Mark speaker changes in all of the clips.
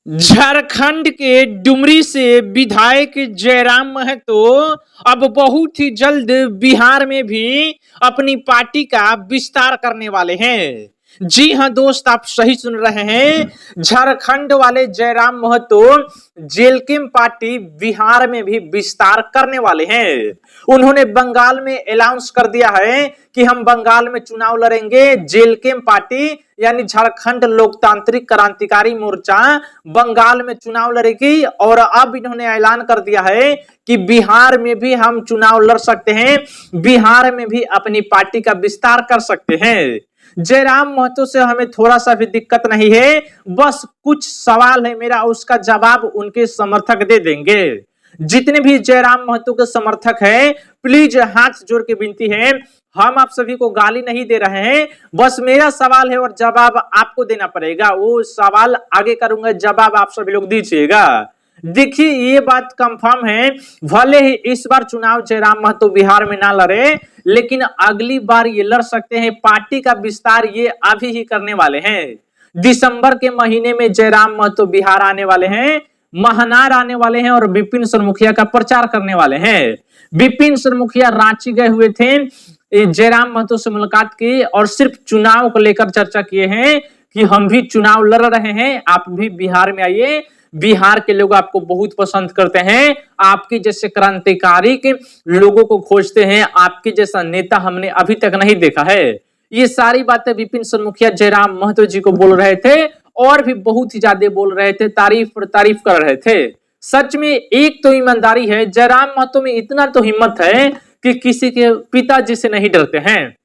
Speaker 1: झारखंड के डुमरी से विधायक जयराम महतो अब बहुत ही जल्द बिहार में भी अपनी पार्टी का विस्तार करने वाले हैं। जी हां दोस्त, आप सही सुन रहे हैं। झारखंड वाले जयराम महतो जेलकिम पार्टी बिहार में भी विस्तार करने वाले हैं। उन्होंने बंगाल में अनाउंस कर दिया है कि हम बंगाल में चुनाव लड़ेंगे। जेलकिम पार्टी यानी झारखंड लोकतांत्रिक क्रांतिकारी मोर्चा बंगाल में चुनाव लड़ेगी और अब इन्होंने ऐलान कर दिया है कि बिहार में भी हम चुनाव लड़ सकते हैं, बिहार में भी अपनी पार्टी का विस्तार कर सकते हैं। जयराम महतो से हमें थोड़ा सा भी दिक्कत नहीं है, बस कुछ सवाल है मेरा, उसका जवाब उनके समर्थक दे देंगे। जितने भी जयराम महतो के समर्थक हैं, प्लीज हाथ जोड़ के विनती है, हम आप सभी को गाली नहीं दे रहे हैं, बस मेरा सवाल है और जवाब आपको देना पड़ेगा। वो सवाल आगे करूंगा, जवाब आप सभी लोग दीजिएगा। देखिए, ये बात कंफर्म है, भले ही इस बार चुनाव जयराम महतो बिहार में ना लड़े, लेकिन अगली बार ये लड़ सकते हैं। पार्टी का विस्तार ये अभी ही करने वाले हैं। दिसंबर के महीने में जयराम महतो बिहार आने वाले हैं, महनार आने वाले हैं और विपिन सरमुखिया का प्रचार करने वाले हैं। विपिन सरमुखिया रांची गए हुए थे, जयराम महतो से मुलाकात की और सिर्फ चुनाव को लेकर चर्चा किए हैं कि हम भी चुनाव लड़ रहे हैं, आप भी बिहार में आइए, बिहार के लोग आपको बहुत पसंद करते हैं, आपके जैसे क्रांतिकारी के लोगों को खोजते हैं, आपके जैसा नेता हमने अभी तक नहीं देखा है। ये सारी बातें विपिन सरमुखिया जयराम महतो जी को बोल रहे थे और भी बहुत ही ज्यादा बोल रहे थे, तारीफ पर तारीफ कर रहे थे। सच में एक तो ईमानदारी है, जयराम महतो में इतना तो हिम्मत है कि किसी के पिताजी से नहीं डरते हैं।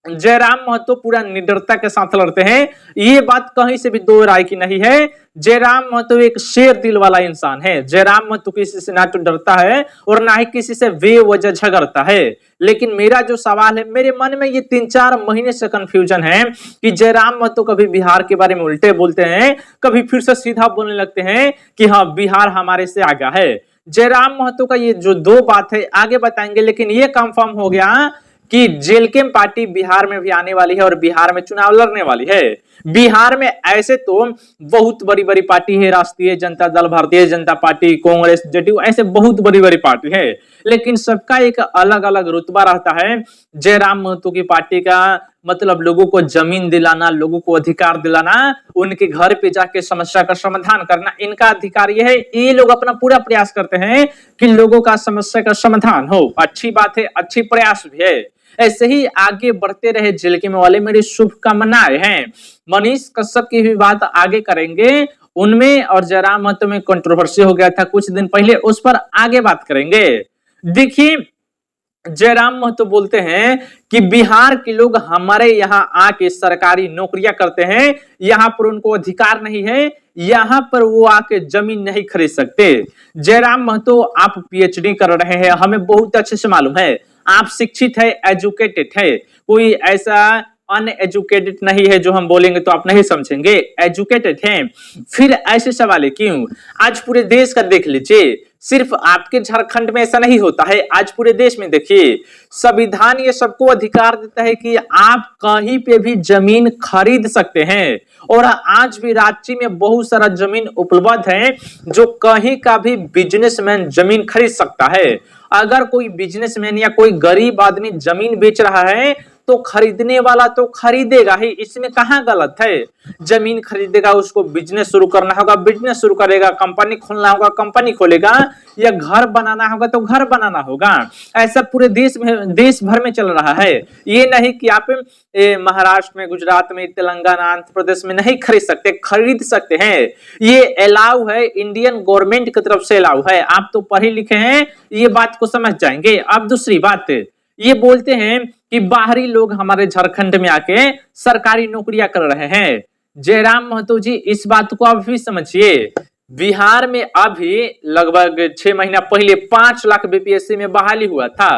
Speaker 1: जयराम महतो पूरा निडरता के साथ लड़ते हैं, ये बात कहीं से भी दो राय की नहीं है। जयराम महतो एक शेर दिल वाला इंसान है। जयराम महतो किसी से ना तो डरता है और ना ही किसी से बेवजह झगड़ता है। लेकिन मेरा जो सवाल है, मेरे मन में ये 3-4 महीने से कंफ्यूजन है कि जयराम महतो कभी बिहार के बारे में उल्टे बोलते हैं, कभी फिर से सीधा बोलने लगते हैं कि हाँ बिहार हमारे से आगे है। जयराम महतो का ये जो दो बात है आगे बताएंगे, लेकिन ये कंफर्म हो गया कि जेलकिम पार्टी बिहार में भी आने वाली है और बिहार में चुनाव लड़ने वाली है। बिहार में ऐसे तो बहुत बड़ी बड़ी पार्टी है, राष्ट्रीय जनता दल, भारतीय जनता पार्टी, कांग्रेस, जेडीयू, ऐसे बहुत बड़ी बड़ी पार्टी है, लेकिन सबका एक अलग अलग रुतबा रहता है। जयराम महतो की पार्टी का मतलब लोगों को जमीन दिलाना, लोगों को अधिकार दिलाना, उनके घर पे जाके समस्या का समाधान करना, इनका अधिकार यह है। ये लोग अपना पूरा प्रयास करते हैं कि लोगों का समस्या का समाधान हो। अच्छी बात है, अच्छी प्रयास भी है, ऐसे ही आगे बढ़ते रहे जेलकिम वाले, मेरी शुभकामनाएं हैं। मनीष कश्यप की भी बात आगे करेंगे, उनमें और जयराम महतो में कंट्रोवर्सी हो गया था कुछ दिन पहले, उस पर आगे बात करेंगे। देखिए, जयराम महतो बोलते हैं कि बिहार के लोग हमारे यहाँ आके सरकारी नौकरियां करते हैं, यहाँ पर उनको अधिकार नहीं है, यहाँ पर वो आके जमीन नहीं खरीद सकते। जयराम महतो, आप पीएचडी कर रहे हैं, हमें बहुत अच्छे से मालूम है, आप शिक्षित है, एजुकेटेड है, कोई ऐसा अनएजुकेटेड नहीं है जो हम बोलेंगे तो आप नहीं समझेंगे, एजुकेटेड हैं। फिर ऐसे सवाल क्यों? आज पूरे देश का देख लीजिए, सिर्फ आपके झारखंड में ऐसा नहीं होता है, आज पूरे देश में देखिए, संविधान ये सबको अधिकार देता है कि आप कहीं पे भी जमीन खरीद सकते हैं। और आज भी रांची में बहुत सारा जमीन उपलब्ध है जो कहीं का भी बिजनेसमैन जमीन खरीद सकता है। अगर कोई बिजनेसमैन या कोई गरीब आदमी जमीन बेच रहा है तो खरीदने वाला तो खरीदेगा ही, इसमें कहां गलत है। जमीन खरीदेगा, उसको बिजनेस शुरू करना होगा, बिजनेस शुरू करेगा, कंपनी खोलना होगा, कंपनी खोलेगा, या घर बनाना होगा तो घर बनाना होगा। ऐसा पूरे देश भर में चल रहा है। ये नहीं कि आप महाराष्ट्र में, गुजरात में, तेलंगाना, आंध्र प्रदेश में नहीं खरीद सकते, खरीद सकते हैं। ये अलाउ है, इंडियन गवर्नमेंट की तरफ से अलाउ है। आप तो पढ़े लिखे हैं, ये बात को समझ जाएंगे। अब दूसरी बात, ये बोलते हैं कि बाहरी लोग हमारे झारखंड में आके सरकारी नौकरियां कर रहे हैं। जयराम महतो जी, इस बात को आप भी समझिए, बिहार में अभी लगभग 6 महीना पहले 5 लाख बीपीएससी में बहाली हुआ था,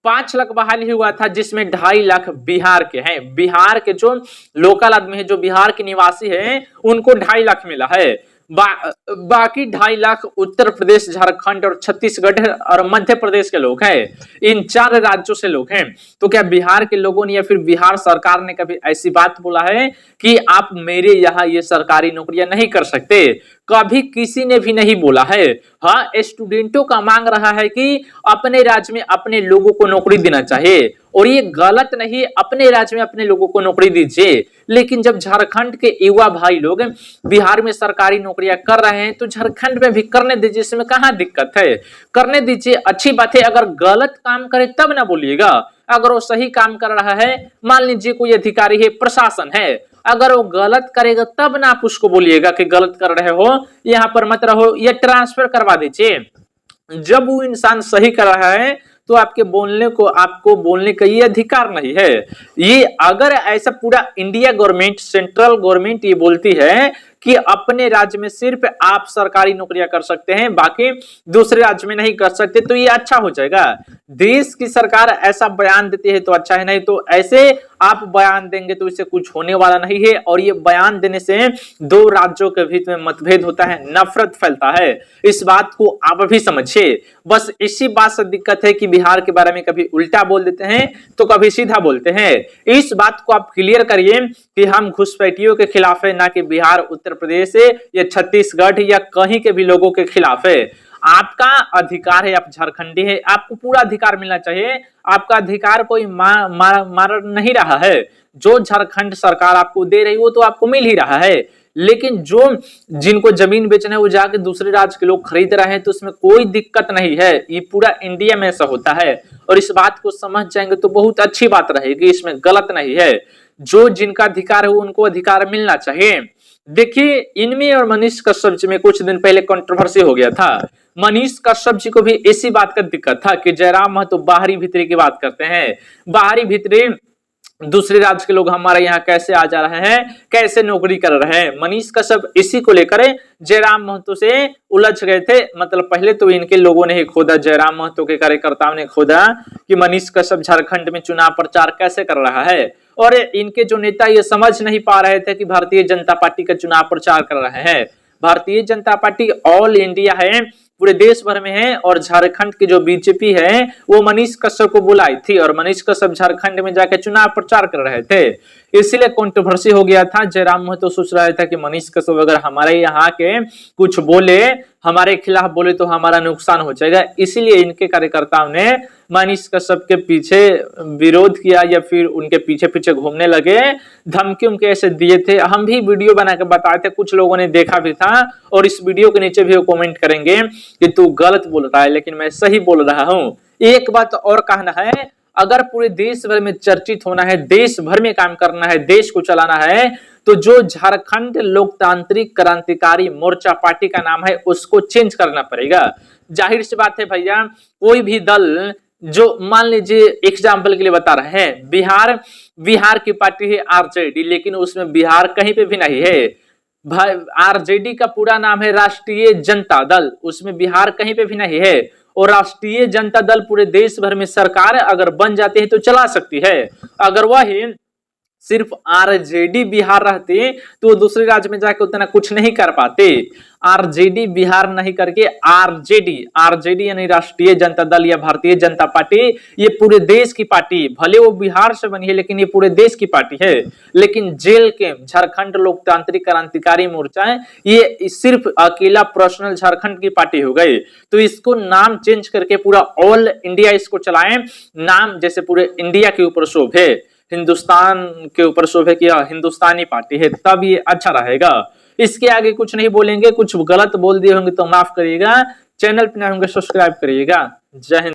Speaker 1: 5 लाख बहाली हुआ था, जिसमें 2.5 लाख बिहार के हैं। बिहार के जो लोकल आदमी है, जो बिहार के निवासी हैं, उनको 2.5 लाख मिला है। बाकी 2.5 लाख उत्तर प्रदेश, झारखंड और छत्तीसगढ़ और मध्य प्रदेश के लोग हैं। इन 4 राज्यों से लोग हैं। तो क्या बिहार के लोगों ने या फिर बिहार सरकार ने कभी ऐसी बात बोला है कि आप मेरे यहाँ ये सरकारी नौकरियां नहीं कर सकते? कभी किसी ने भी नहीं बोला है। हाँ, स्टूडेंटों का मांग रहा है कि अपने राज्य में अपने लोगों को नौकरी देना चाहिए और ये गलत नहीं, अपने राज्य में अपने लोगों को नौकरी दीजिए। लेकिन जब झारखंड के युवा भाई लोग बिहार में सरकारी नौकरियां कर रहे हैं तो झारखंड में भी करने दीजिए, इसमें कहां दिक्कत है, करने दीजिए, अच्छी बात है। अगर गलत काम करे तब ना बोलिएगा, अगर वो सही काम कर रहा है, मान लीजिए कोई अधिकारी है, प्रशासन है, अगर वो गलत करेगा तब ना आप उसको बोलिएगा कि गलत कर रहे हो, यहाँ पर मत रहो, या ट्रांसफर करवा दीजिए। जब वो इंसान सही कर रहा है तो आपको बोलने का ये अधिकार नहीं है। ये अगर ऐसा पूरा इंडिया गवर्नमेंट, सेंट्रल गवर्नमेंट ये बोलती है कि अपने राज्य में सिर्फ आप सरकारी नौकरियां कर सकते हैं, बाकी दूसरे राज्य में नहीं कर सकते, तो ये अच्छा हो जाएगा। देश की सरकार ऐसा बयान देती है तो अच्छा है, नहीं तो ऐसे आप बयान देंगे तो इससे कुछ होने वाला नहीं है। और ये बयान देने से दो राज्यों के बीच में मतभेद होता है, नफरत फैलता है। इस बात को आप भी समझिए। बस इसी बात से दिक्कत है कि बिहार के बारे में कभी उल्टा बोल देते हैं तो कभी सीधा बोलते हैं। इस बात को आप क्लियर करिए कि हम घुसपैठियों के खिलाफ है, ना कि बिहार, उत्तर प्रदेश या छत्तीसगढ़ या कहीं के भी लोगों के खिलाफ है। आपका अधिकार है, आप झारखंडी है, आपको पूरा अधिकार मिलना चाहिए। आपका अधिकार कोई मार नहीं रहा है। जो झारखंड सरकार आपको दे रही वो तो आपको मिल ही रहा है। लेकिन जो जिनको जमीन बेचना है वो जाके दूसरे राज्य के लोग खरीद रहे हैं तो उसमें कोई दिक्कत नहीं है। ये पूरा इंडिया में ऐसा होता है और इस बात को समझ जाएंगे तो बहुत अच्छी बात रहेगी, इसमें गलत नहीं है। जो जिनका अधिकार है उनको अधिकार मिलना चाहिए। देखिए, इनमें और मनीष कश्यप जी में कुछ दिन पहले कंट्रोवर्सी हो गया था। मनीष कश्यप जी को भी इसी बात का दिक्कत था कि जयराम महतो बाहरी भीतरी की बात करते हैं, बाहरी भीतरी दूसरे राज्य के लोग हमारे यहाँ कैसे आ जा रहे हैं, कैसे नौकरी कर रहे हैं। मनीष कश्यप इसी को लेकर जयराम महतो से उलझ गए थे। मतलब पहले तो इनके लोगों ने ही खोदा, जयराम महतो के कार्यकर्ताओं ने खोदा कि मनीष कश्यप झारखंड में चुनाव प्रचार कैसे कर रहा है। और इनके जो नेता ये समझ नहीं पा रहे थे कि भारतीय जनता पार्टी का चुनाव प्रचार कर रहे हैं। Bharatiya Janata party all India है, पूरे देश भर में है, और झारखंड की जो बीजेपी है वो मनीष कश्यप को बुलाई थी और मनीष कश्यप झारखंड में जाकर चुनाव प्रचार कर रहे थे। इसीलिए कंट्रोवर्सी हो गया था। जयराम महतो सोच रहा था कि मनीष कश्यप अगर हमारे यहाँ के कुछ बोले, हमारे खिलाफ बोले तो हमारा नुकसान हो जाएगा। इसीलिए इनके कार्यकर्ताओं ने मनीष कश्यप के पीछे विरोध किया या फिर उनके पीछे पीछे घूमने लगे, धमकी उनके ऐसे दिए थे। हम भी वीडियो बना के बताए थे, कुछ लोगों ने देखा भी था और इस वीडियो के नीचे भी वो कमेंट करेंगे कि तू गलत बोल रहा है, लेकिन मैं सही बोल रहा हूं। एक बात और कहना है, अगर पूरे देश भर में चर्चित होना है, देश भर में काम करना है, देश को चलाना है, तो जो झारखंड लोकतांत्रिक क्रांतिकारी मोर्चा पार्टी का नाम है उसको चेंज करना पड़ेगा। जाहिर सी बात है भैया, कोई भी दल जो, मान लीजिए एग्जाम्पल के लिए बता रहे हैं, बिहार की पार्टी है आरजेडी, लेकिन उसमें बिहार कहीं पे भी नहीं है। आरजेडी का पूरा नाम है राष्ट्रीय जनता दल, उसमें बिहार कहीं पे भी नहीं है। और राष्ट्रीय जनता दल पूरे देश भर में सरकार अगर बन जाती है तो चला सकती है। अगर वही सिर्फ आरजेडी बिहार रहते तो दूसरे राज्य में जाके उतना कुछ नहीं कर पाते। आरजेडी बिहार नहीं करके आरजेडी यानी राष्ट्रीय जनता दल या भारतीय जनता पार्टी, ये पूरे देश की पार्टी, भले वो बिहार से बनी है लेकिन ये पूरे देश की पार्टी है। लेकिन जेल के झारखंड लोकतांत्रिक क्रांतिकारी मोर्चा है, ये सिर्फ अकेला पर्सनल झारखंड की पार्टी हो गई। तो इसको नाम चेंज करके पूरा ऑल इंडिया इसको चलाएं, नाम जैसे पूरे इंडिया के ऊपर शोभे, हिंदुस्तान के ऊपर शोभे किया हिंदुस्तानी पार्टी है, तब ये अच्छा रहेगा। इसके आगे कुछ नहीं बोलेंगे। कुछ गलत बोल दिए होंगे तो माफ करिएगा। चैनल पे नए होंगे सब्सक्राइब करिएगा। जय हिंद।